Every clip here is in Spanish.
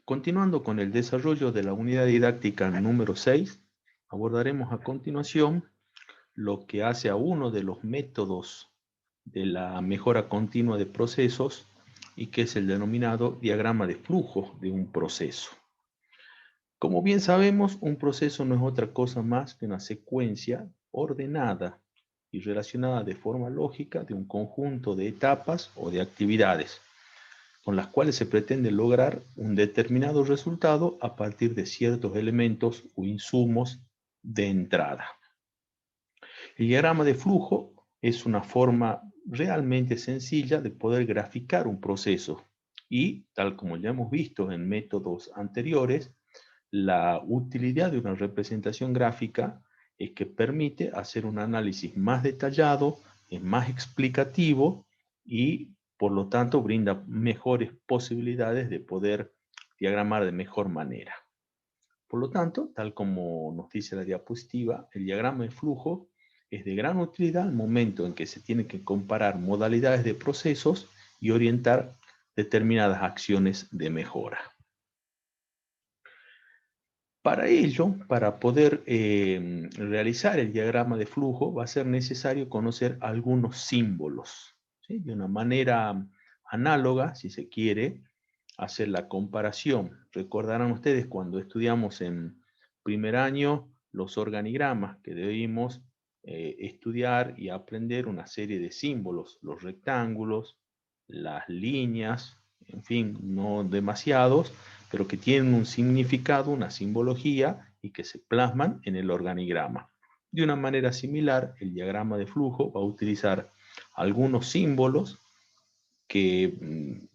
Continuando con el desarrollo de la unidad didáctica número 6, abordaremos a continuación lo que hace a uno de los métodos de la mejora continua de procesos y que es el denominado diagrama de flujo de un proceso. Como bien sabemos, un proceso no es otra cosa más que una secuencia ordenada y relacionada de forma lógica de un conjunto de etapas o de actividades, con las cuales se pretende lograr un determinado resultado a partir de ciertos elementos o insumos de entrada. El diagrama de flujo es una forma realmente sencilla de poder graficar un proceso y, tal como ya hemos visto en métodos anteriores, la utilidad de una representación gráfica es que permite hacer un análisis más detallado, es más explicativo y por lo tanto brinda mejores posibilidades de poder diagramar de mejor manera. Por lo tanto, tal como nos dice la diapositiva, el diagrama de flujo es de gran utilidad al momento en que se tiene que comparar modalidades de procesos y orientar determinadas acciones de mejora. Para ello, para poder realizar el diagrama de flujo, va a ser necesario conocer algunos símbolos, ¿sí? De una manera análoga, si se quiere, hacer la comparación. Recordarán ustedes cuando estudiamos en primer año los organigramas, que debimos estudiar y aprender una serie de símbolos, los rectángulos, las líneas, en fin, no demasiados, pero que tienen un significado, una simbología y que se plasman en el organigrama. De una manera similar, el diagrama de flujo va a utilizar algunos símbolos que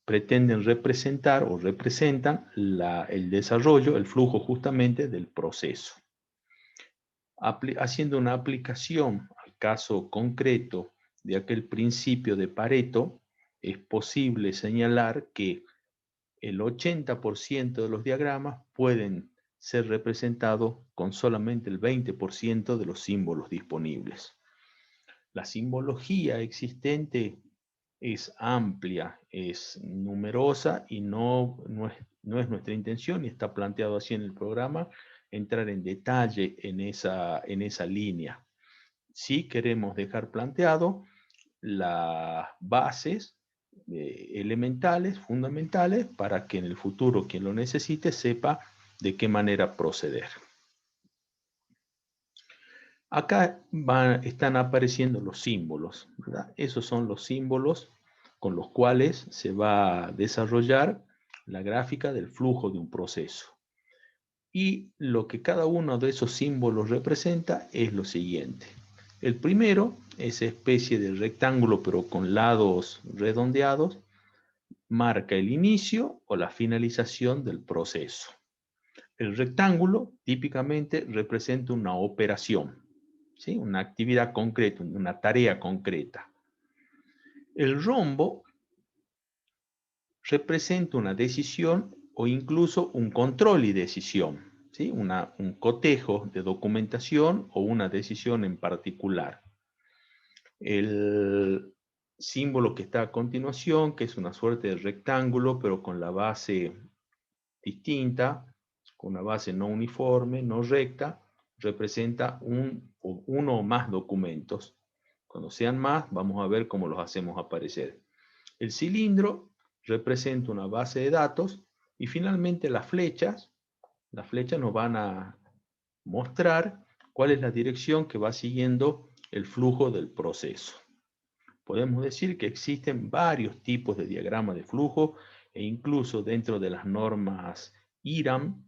pretenden representar o representan el desarrollo, el flujo justamente del proceso. Haciendo una aplicación al caso concreto de aquel principio de Pareto, es posible señalar que el 80% de los diagramas pueden ser representados con solamente el 20% de los símbolos disponibles. La simbología existente es amplia, es numerosa y no es nuestra intención, y está planteado así en el programa, entrar en detalle en esa línea. Sí queremos dejar planteado las bases elementales, fundamentales, para que en el futuro quien lo necesite sepa de qué manera proceder. Acá están apareciendo los símbolos, ¿verdad? Esos son los símbolos con los cuales se va a desarrollar la gráfica del flujo de un proceso. Y lo que cada uno de esos símbolos representa es lo siguiente. El primero, esa especie de rectángulo pero con lados redondeados, marca el inicio o la finalización del proceso. El rectángulo típicamente representa una operación, ¿sí? Una actividad concreta, una tarea concreta. El rombo representa una decisión o incluso un control y decisión, ¿sí? Un cotejo de documentación o una decisión en particular. El símbolo que está a continuación, que es una suerte de rectángulo, pero con la base distinta, con una base no uniforme, no recta, representa uno o más documentos. Cuando sean más, vamos a ver cómo los hacemos aparecer. El cilindro representa una base de datos y finalmente las flechas nos van a mostrar cuál es la dirección que va siguiendo el flujo del proceso. Podemos decir que existen varios tipos de diagrama de flujo e incluso dentro de las normas IRAM,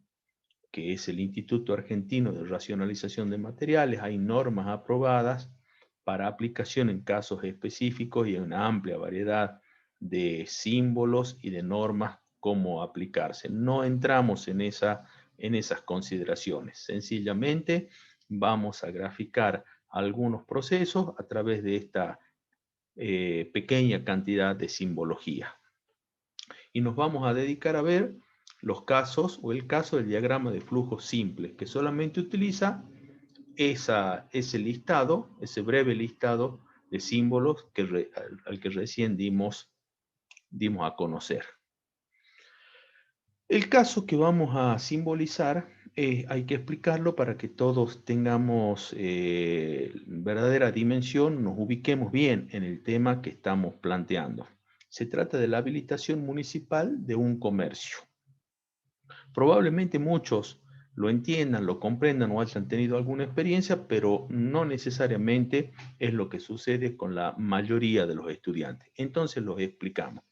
que es el Instituto Argentino de Racionalización de Materiales, hay normas aprobadas para aplicación en casos específicos y en una amplia variedad de símbolos y de normas cómo aplicarse. No entramos en esas consideraciones. Sencillamente vamos a graficar algunos procesos a través de esta pequeña cantidad de simbología. Y nos vamos a dedicar a ver los casos o el caso del diagrama de flujo simple, que solamente utiliza ese listado, ese breve listado de símbolos al que recién dimos a conocer. El caso que vamos a simbolizar, hay que explicarlo para que todos tengamos verdadera dimensión, nos ubiquemos bien en el tema que estamos planteando. Se trata de la habilitación municipal de un comercio. Probablemente muchos lo entiendan, lo comprendan o hayan tenido alguna experiencia, pero no necesariamente es lo que sucede con la mayoría de los estudiantes. Entonces los explicamos.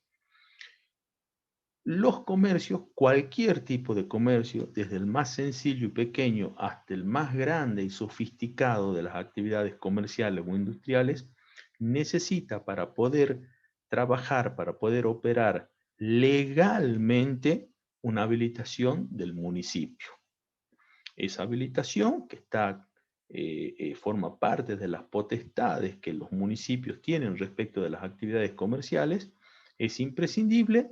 Los comercios, cualquier tipo de comercio, desde el más sencillo y pequeño hasta el más grande y sofisticado de las actividades comerciales o industriales, necesita para poder trabajar, para poder operar legalmente una habilitación del municipio. Esa habilitación que forma parte de las potestades que los municipios tienen respecto de las actividades comerciales, es imprescindible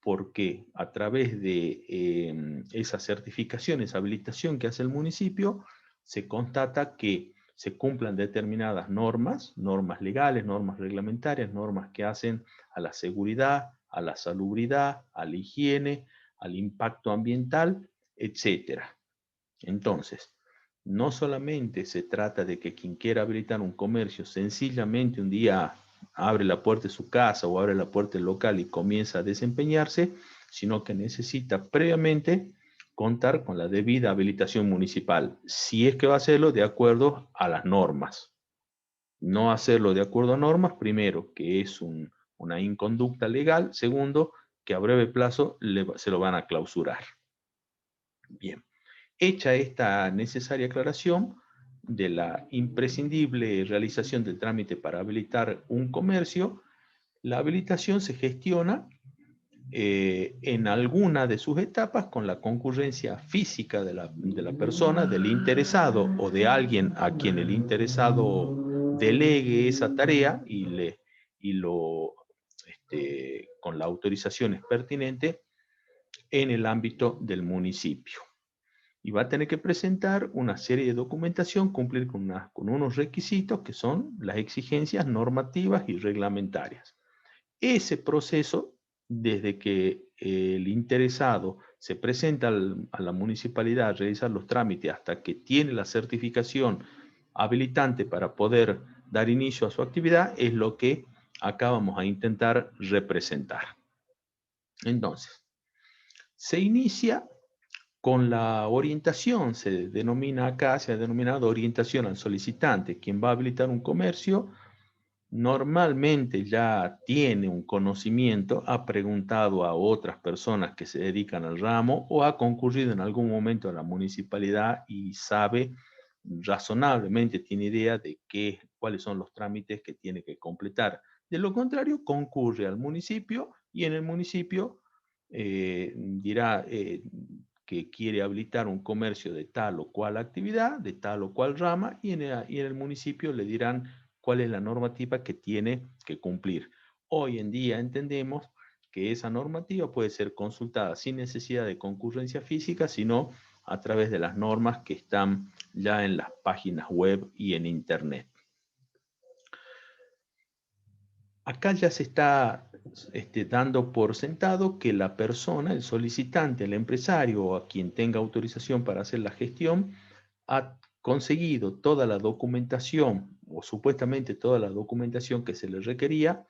porque a través de esa certificación, esa habilitación que hace el municipio, se constata que se cumplan determinadas normas, normas legales, normas reglamentarias, normas que hacen a la seguridad, a la salubridad, a la higiene, al impacto ambiental, etcétera. Entonces, no solamente se trata de que quien quiera habilitar un comercio sencillamente un día abre la puerta de su casa o abre la puerta del local y comienza a desempeñarse, sino que necesita previamente contar con la debida habilitación municipal, si es que va a hacerlo de acuerdo a las normas. No hacerlo de acuerdo a normas, primero, que es una inconducta legal, segundo, que a breve plazo se lo van a clausurar. Bien. Hecha esta necesaria aclaración de la imprescindible realización del trámite para habilitar un comercio, la habilitación se gestiona en alguna de sus etapas con la concurrencia física de la persona, del interesado o de alguien a quien el interesado delegue esa tarea y lo, con la autorización es pertinente en el ámbito del municipio. Y va a tener que presentar una serie de documentación, cumplir con unos requisitos que son las exigencias normativas y reglamentarias. Ese proceso, desde que el interesado se presenta a la municipalidad a realizar los trámites hasta que tiene la certificación habilitante para poder dar inicio a su actividad, es lo que acá vamos a intentar representar. Entonces, se inicia con la orientación, se denomina acá, se ha denominado orientación al solicitante. Quien va a habilitar un comercio normalmente ya tiene un conocimiento, ha preguntado a otras personas que se dedican al ramo o ha concurrido en algún momento a la municipalidad y sabe razonablemente, tiene idea de cuáles son los trámites que tiene que completar. De lo contrario, concurre al municipio y en el municipio dirá que quiere habilitar un comercio de tal o cual actividad, de tal o cual rama, y en el municipio le dirán cuál es la normativa que tiene que cumplir. Hoy en día entendemos que esa normativa puede ser consultada sin necesidad de concurrencia física, sino a través de las normas que están ya en las páginas web y en internet. Acá ya se está dando por sentado que la persona, el solicitante, el empresario o a quien tenga autorización para hacer la gestión, ha conseguido toda la documentación o supuestamente toda la documentación que se le requería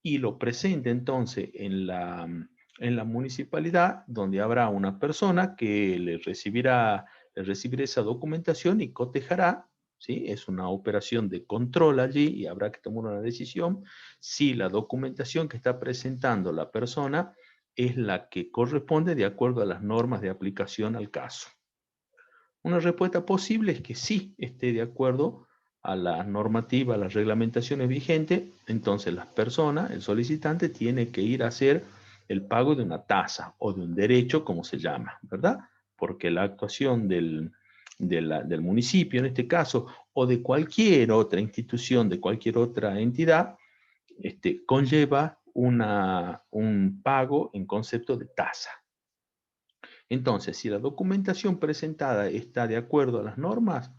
y lo presenta entonces en la municipalidad, donde habrá una persona que le recibirá esa documentación y cotejará, ¿sí? Es una operación de control allí y habrá que tomar una decisión si la documentación que está presentando la persona es la que corresponde de acuerdo a las normas de aplicación al caso. Una respuesta posible es que sí esté de acuerdo a la normativa, a las reglamentaciones vigentes, entonces la persona, el solicitante, tiene que ir a hacer el pago de una tasa o de un derecho, como se llama, ¿verdad? Porque la actuación del municipio, en este caso, o de cualquier otra institución, de cualquier otra entidad, conlleva un pago en concepto de tasa. Entonces, si la documentación presentada está de acuerdo a las normas,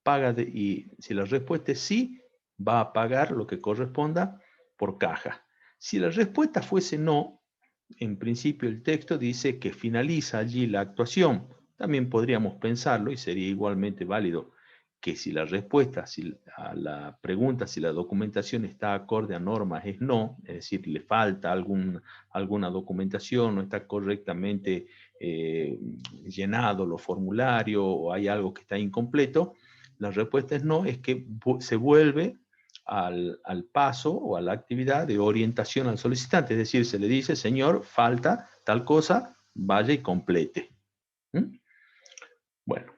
y si la respuesta es sí, va a pagar lo que corresponda por caja. Si la respuesta fuese no, en principio el texto dice que finaliza allí la actuación. También podríamos pensarlo, y sería igualmente válido, que si la respuesta a la pregunta si la documentación está acorde a normas es no, es decir, le falta alguna documentación, no está correctamente llenado los formularios o hay algo que está incompleto, la respuesta es no, es que se vuelve al paso o a la actividad de orientación al solicitante. Es decir, se le dice, señor, falta tal cosa, vaya y complete. ¿Mm? Bueno,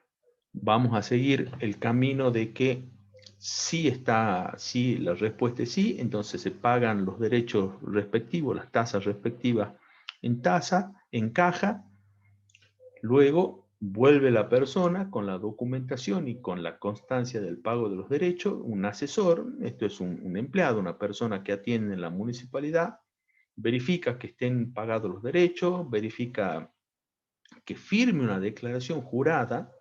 vamos a seguir el camino de que si la respuesta es sí, entonces se pagan los derechos respectivos, las tasas respectivas en caja. Luego vuelve la persona con la documentación y con la constancia del pago de los derechos, un asesor, esto es un empleado, una persona que atiende en la municipalidad, verifica que estén pagados los derechos, verifica que firme una declaración jurada,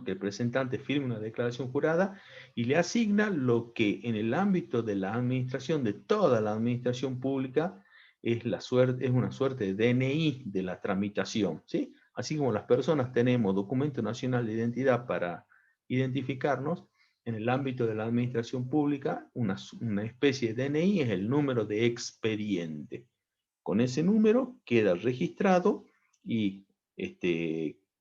que el presentante firme una declaración jurada y le asigna lo que en el ámbito de la administración, de toda la administración pública, es una suerte de DNI de la tramitación, ¿sí? Así como las personas tenemos documento nacional de identidad para identificarnos, en el ámbito de la administración pública, una especie de DNI es el número de expediente. Con ese número queda registrado y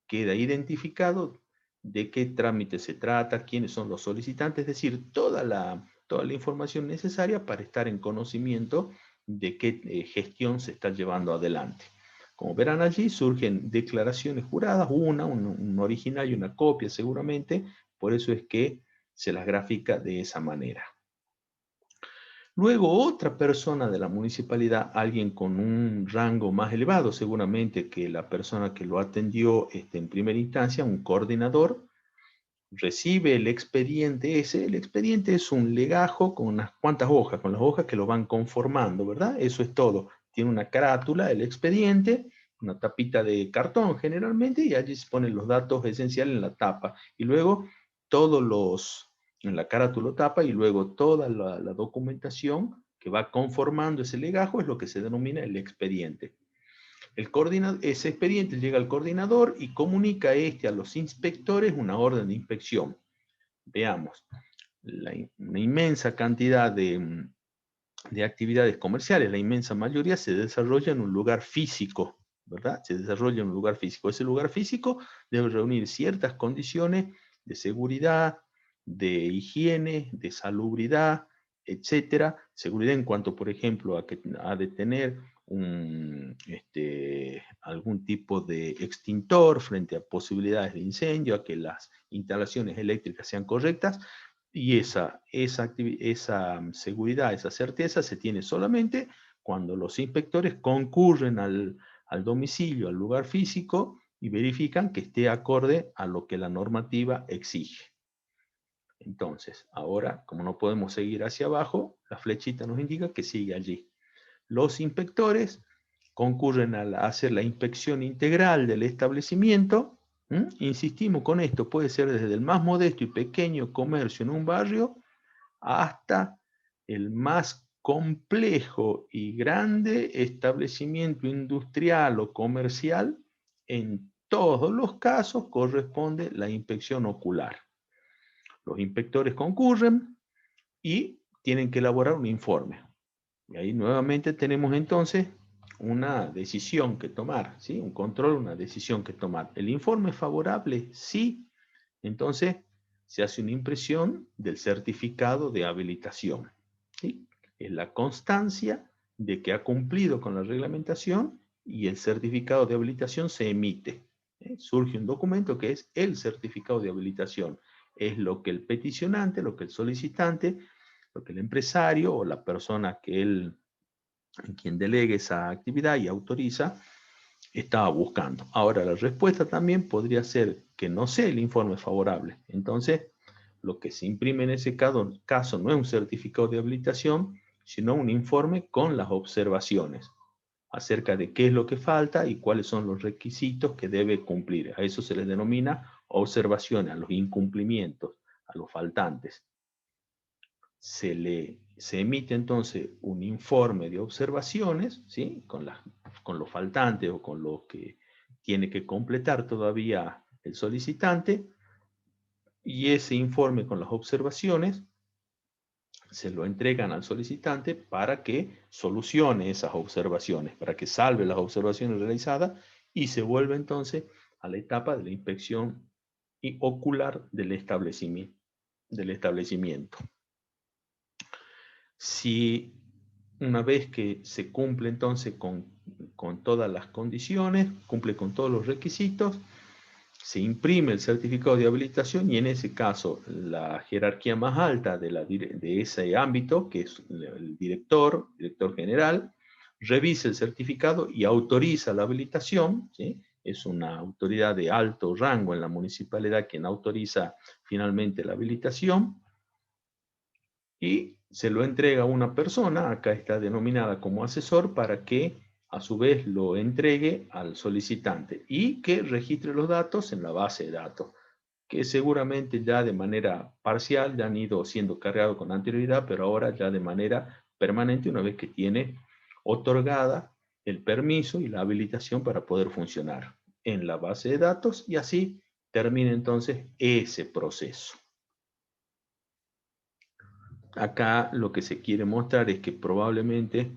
queda identificado de qué trámite se trata, quiénes son los solicitantes, es decir, toda la información necesaria para estar en conocimiento de qué gestión se está llevando adelante. Como verán allí, surgen declaraciones juradas, un original y una copia seguramente, por eso es que se las grafica de esa manera. Luego otra persona de la municipalidad, alguien con un rango más elevado, seguramente que la persona que lo atendió en primera instancia, un coordinador, recibe el expediente ese. El expediente es un legajo con unas cuantas hojas, con las hojas que lo van conformando, ¿verdad? Eso es todo. Tiene una carátula, el expediente, una tapita de cartón generalmente, y allí se ponen los datos esenciales en la tapa. Y luego en la carátula tapa, y luego toda la documentación que va conformando ese legajo es lo que se denomina el expediente. Ese expediente llega al coordinador y comunica a los inspectores una orden de inspección. Veamos, una inmensa cantidad de actividades comerciales, la inmensa mayoría se desarrolla en un lugar físico, ¿verdad? Se desarrolla en un lugar físico. Ese lugar físico debe reunir ciertas condiciones de seguridad, de higiene, de salubridad, etcétera. Seguridad en cuanto, por ejemplo, a que ha de tener algún tipo de extintor frente a posibilidades de incendio, a que las instalaciones eléctricas sean correctas, y esa seguridad, esa certeza se tiene solamente cuando los inspectores concurren al domicilio, al lugar físico, y verifican que esté acorde a lo que la normativa exige. Entonces, ahora, como no podemos seguir hacia abajo, la flechita nos indica que sigue allí. Los inspectores concurren a hacer la inspección integral del establecimiento. Insistimos con esto, puede ser desde el más modesto y pequeño comercio en un barrio hasta el más complejo y grande establecimiento industrial o comercial. En todos los casos corresponde la inspección ocular. Los inspectores concurren y tienen que elaborar un informe. Y ahí nuevamente tenemos entonces una decisión que tomar, ¿sí? Un control, una decisión que tomar. ¿El informe es favorable? Sí. Entonces se hace una impresión del certificado de habilitación, ¿sí? Es la constancia de que ha cumplido con la reglamentación y el certificado de habilitación se emite. Surge un documento que es el certificado de habilitación. Es lo que el peticionante, lo que el solicitante, lo que el empresario o la persona en quien delegue esa actividad y autoriza, estaba buscando. Ahora, la respuesta también podría ser que no sea el informe favorable. Entonces, lo que se imprime en ese caso no es un certificado de habilitación, sino un informe con las observaciones acerca de qué es lo que falta y cuáles son los requisitos que debe cumplir. A eso se les denomina observaciones, a los incumplimientos, a los faltantes. se emite entonces un informe de observaciones, ¿sí? Con lo faltante o con lo que tiene que completar todavía el solicitante, y ese informe con las observaciones se lo entregan al solicitante para que solucione esas observaciones, para que salve las observaciones realizadas y se vuelve entonces a la etapa de la inspección ocular del establecimiento. Si una vez que se cumple entonces con todas las condiciones, cumple con todos los requisitos, se imprime el certificado de habilitación y en ese caso la jerarquía más alta de ese ámbito, que es el director general, revisa el certificado y autoriza la habilitación, ¿sí? Es una autoridad de alto rango en la municipalidad quien autoriza finalmente la habilitación y se lo entrega a una persona, acá está denominada como asesor, para que a su vez lo entregue al solicitante y que registre los datos en la base de datos, que seguramente ya de manera parcial ya han ido siendo cargados con anterioridad, pero ahora ya de manera permanente una vez que tiene otorgada el permiso y la habilitación para poder funcionar en la base de datos y así termina entonces ese proceso. Acá lo que se quiere mostrar es que probablemente,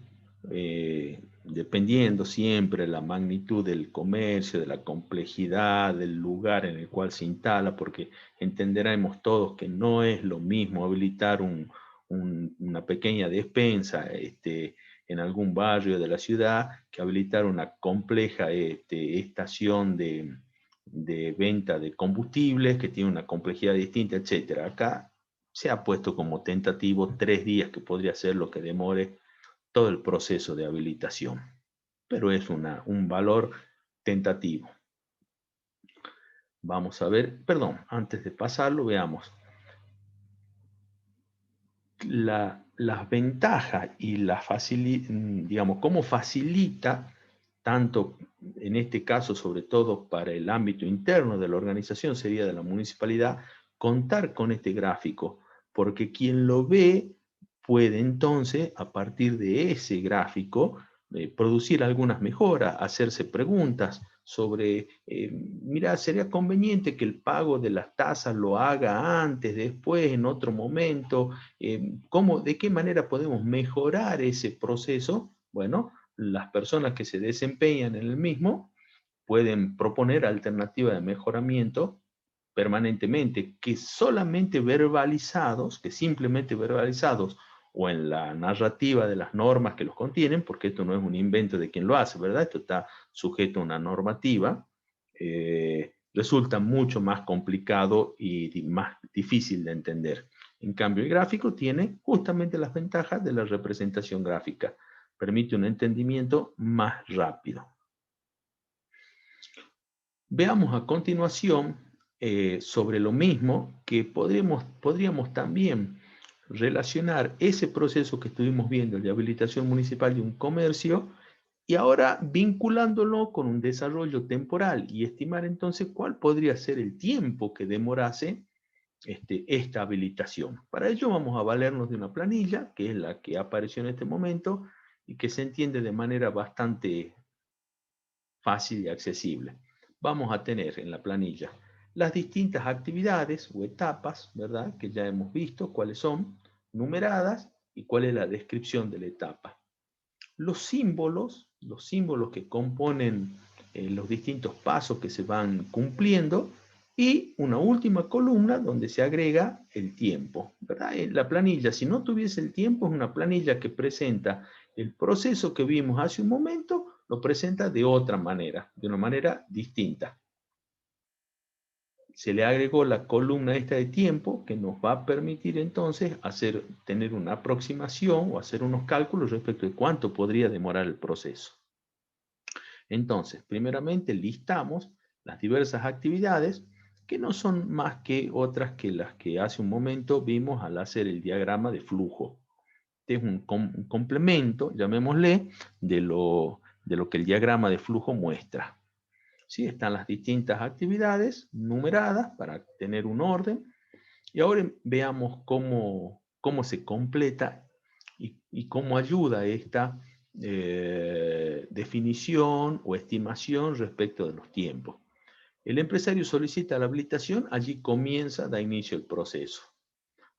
dependiendo siempre de la magnitud del comercio, de la complejidad del lugar en el cual se instala, porque entenderemos todos que no es lo mismo habilitar una pequeña despensa en algún barrio de la ciudad que habilitar una compleja estación de venta de combustibles que tiene una complejidad distinta, etc. Acá se ha puesto como tentativo 3 días, que podría ser lo que demore todo el proceso de habilitación, pero es un valor tentativo. Vamos a ver, perdón, antes de pasarlo, veamos las ventajas y digamos, cómo facilita, tanto en este caso, sobre todo para el ámbito interno de la organización, sería de la municipalidad, contar con este gráfico, porque quien lo ve puede entonces, a partir de ese gráfico, producir algunas mejoras, hacerse preguntas sobre, mira, sería conveniente que el pago de las tasas lo haga antes, después, en otro momento, ¿de qué manera podemos mejorar ese proceso? Bueno, las personas que se desempeñan en el mismo pueden proponer alternativas de mejoramiento permanentemente, que solamente verbalizados, que simplemente verbalizados o en la narrativa de las normas que los contienen, porque esto no es un invento de quien lo hace, ¿verdad? Esto está sujeto a una normativa, resulta mucho más complicado y más difícil de entender. En cambio, el gráfico tiene justamente las ventajas de la representación gráfica. Permite un entendimiento más rápido. Veamos a continuación sobre lo mismo, que podríamos también relacionar ese proceso que estuvimos viendo de habilitación municipal de un comercio y ahora vinculándolo con un desarrollo temporal y estimar entonces cuál podría ser el tiempo que demorase esta habilitación. Para ello vamos a valernos de una planilla, que es la que apareció en este momento y que se entiende de manera bastante fácil y accesible. Vamos a tener en la planilla las distintas actividades o etapas, ¿verdad? Que ya hemos visto cuáles son, numeradas y cuál es la descripción de la etapa. Los símbolos que componen los distintos pasos que se van cumpliendo y una última columna donde se agrega el tiempo, ¿verdad? La planilla, si no tuviese el tiempo, es una planilla que presenta el proceso que vimos hace un momento, lo presenta de otra manera, de una manera distinta. Se le agregó la columna esta de tiempo que nos va a permitir entonces tener una aproximación o hacer unos cálculos respecto de cuánto podría demorar el proceso. Entonces, primeramente listamos las diversas actividades que no son más que otras que las que hace un momento vimos al hacer el diagrama de flujo. Este es un complemento, llamémosle, de lo que el diagrama de flujo muestra. ¿Sí? Están las distintas actividades numeradas para tener un orden. Y ahora veamos cómo cómo se completa y cómo ayuda esta definición o estimación respecto de los tiempos. El empresario solicita la habilitación, allí comienza, da inicio el proceso.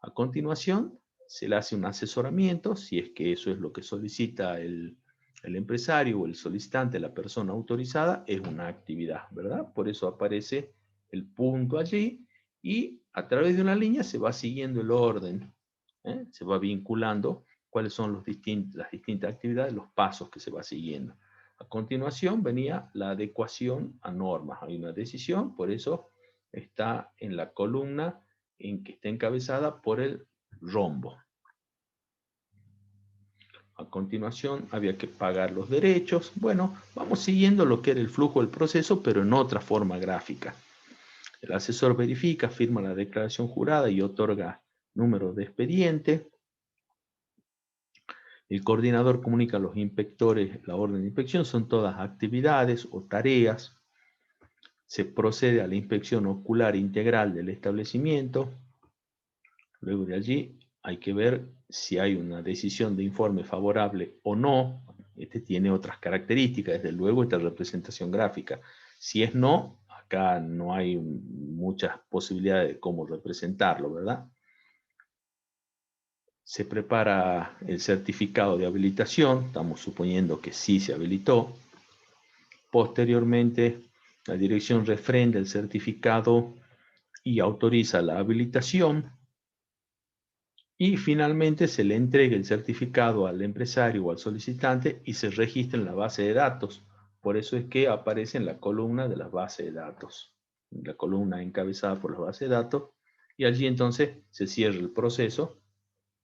A continuación, se le hace un asesoramiento, si es que eso es lo que solicita el empresario o el solicitante, la persona autorizada, es una actividad, ¿verdad? Por eso aparece el punto allí y a través de una línea se va siguiendo el orden, ¿eh? Se va vinculando cuáles son las distintas actividades, los pasos que se va siguiendo. A continuación venía la adecuación a normas. Hay una decisión, por eso está en la columna en que está encabezada por el rombo. A continuación había que pagar los derechos. Bueno, vamos siguiendo lo que era el flujo del proceso, pero en otra forma gráfica. El asesor verifica, firma la declaración jurada y otorga número de expediente. El coordinador comunica a los inspectores la orden de inspección. Son todas actividades o tareas. Se procede a la inspección ocular integral del establecimiento. Luego de allí hay que ver si hay una decisión de informe favorable o no. Este tiene otras características, desde luego esta representación gráfica. Si es no, acá no hay muchas posibilidades de cómo representarlo, ¿verdad? Se prepara el certificado de habilitación, estamos suponiendo que sí se habilitó. Posteriormente, la dirección refrenda el certificado y autoriza la habilitación. Y finalmente se le entrega el certificado al empresario o al solicitante y se registra en la base de datos. Por eso es que aparece en la columna de la base de datos. La columna encabezada por la base de datos. Y allí entonces se cierra el proceso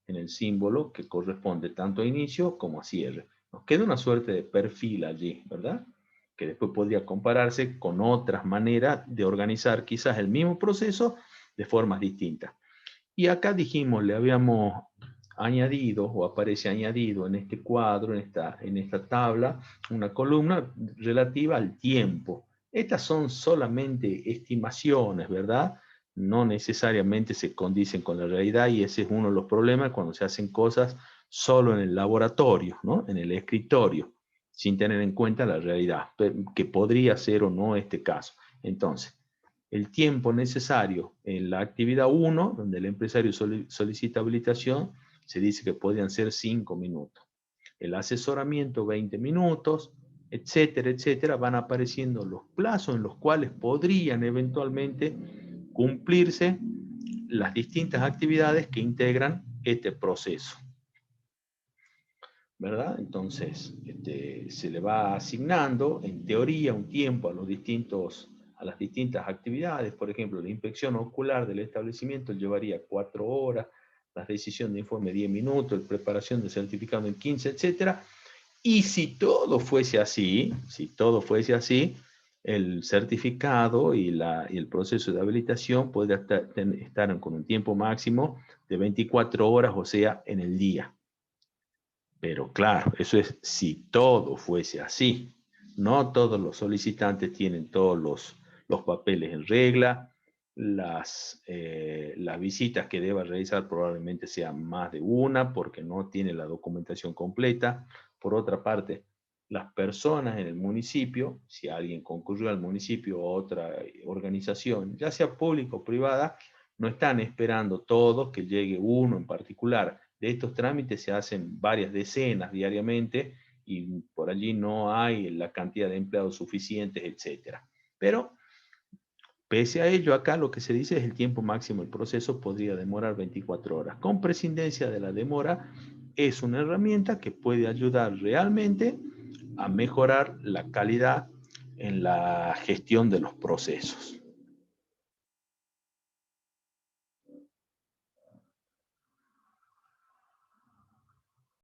en el símbolo que corresponde tanto a inicio como a cierre. Nos queda una suerte de perfil allí, ¿verdad? Que después podría compararse con otras maneras de organizar quizás el mismo proceso de formas distintas. Y acá dijimos, le habíamos añadido, o aparece añadido en este cuadro, en esta tabla, una columna relativa al tiempo. Estas son solamente estimaciones, ¿verdad? No necesariamente se condicen con la realidad y ese es uno de los problemas cuando se hacen cosas solo en el laboratorio, ¿no? En el escritorio, sin tener en cuenta la realidad, que podría ser o no este caso. Entonces, el tiempo necesario en la actividad 1, donde el empresario solicita habilitación, se dice que podrían ser 5 minutos. El asesoramiento, 20 minutos, etcétera, etcétera, van apareciendo los plazos en los cuales podrían eventualmente cumplirse las distintas actividades que integran este proceso, ¿verdad? Entonces, se le va asignando, en teoría, un tiempo a las distintas actividades. Por ejemplo, la inspección ocular del establecimiento llevaría 4 horas, la decisión de informe 10 minutos, la preparación del certificado en 15, etcétera. Y si todo fuese así, el certificado y el proceso de habilitación podría estar con un tiempo máximo de 24 horas, o sea, en el día. Pero claro, eso es si todo fuese así. No todos los solicitantes tienen todos los papeles en regla. Las visitas que deba realizar probablemente sean más de una porque no tiene la documentación completa. Por otra parte, las personas en el municipio, si alguien concurrió al municipio o a otra organización, ya sea pública o privada, no están esperando todos que llegue uno en particular. De estos trámites se hacen varias decenas diariamente y por allí no hay la cantidad de empleados suficientes, etc. Pero, pese a ello, acá lo que se dice es el tiempo máximo del proceso podría demorar 24 horas. Con prescindencia de la demora, es una herramienta que puede ayudar realmente a mejorar la calidad en la gestión de los procesos.